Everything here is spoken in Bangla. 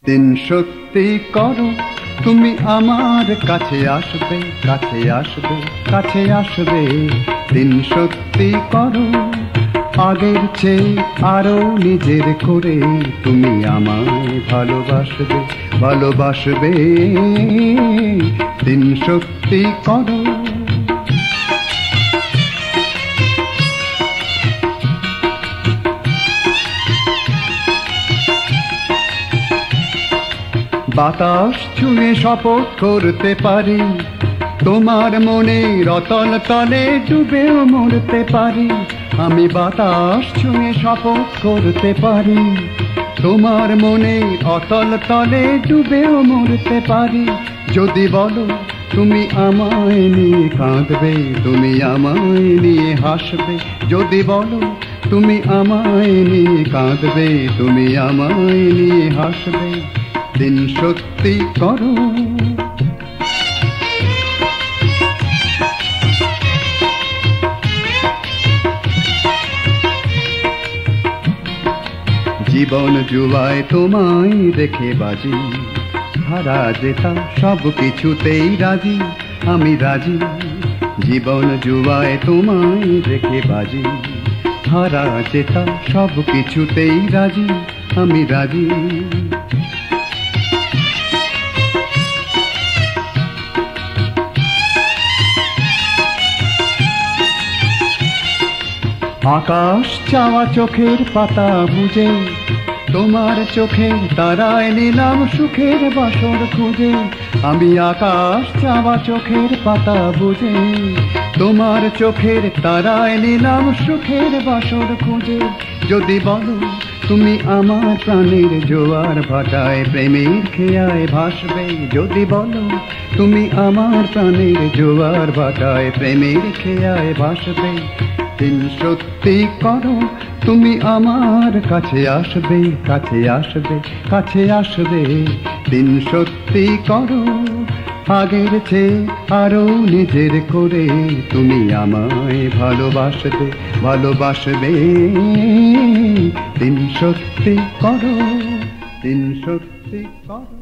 দিন সত্যি করো তুমি আমার কাছে আসবে, কাছে আসবে, কাছে আসবে। দিন সত্যি করো আগের চেয়ে আরো নিজের করে তুমি আমায় ভালোবাসবে, ভালোবাসবে। দিন সত্যি করো। বাতাস ছুঁয়ে শপথ করতে পারি তোমার মনে রতল তলে ডুবেও মরতে পারি। আমি বাতাস ছুঁয়ে শপথ করতে পারি তোমার মনে অতল তলে ডুবেও মরতে পারি। যদি বলো তুমি আমায় নিয়ে কাঁদবে, তুমি আমায় নিয়ে হাসবে। যদি বলো তুমি আমায় নিয়ে কাঁদবে, তুমি আমায় নিয়ে হাসবে। দিন সত্যি করো। জীবন জুয়ায় তোমায় দেখে বাজি, হারা জেতা সব কিছুতেই রাজি, আমি রাজি। জীবন জুয়ায় তোমায় দেখে বাজি, হারা জেতা সব কিছুতেই রাজি, আমি রাজি। আকাশ চাওয়া চোখের পাতা বুঝে তোমার চোখের তারায় নিলাম সুখের বাসর খুঁজে। আমি আকাশ চাওয়া চোখের পাতা বুঝে তোমার চোখের তারায় নিলাম সুখের বাসর খুঁজে। যদি বলো তুমি আমার প্রাণের জোয়ার ভাটায় প্রেমের খেয়ায় ভাসবে। যদি বলো তুমি আমার প্রাণের জোয়ার ভাটায় প্রেমের খেয়ায় ভাসবে। দিন সত্যি করো তুমি আমার কাছে আসবে, কাছে আসবে, কাছে আসবে। দিন সত্যি করো আগের চেয়ে আরো নিজের করে তুমি আমায় ভালোবাসবে, ভালোবাসবে। দিন সত্যি করো, দিন সত্যি করো।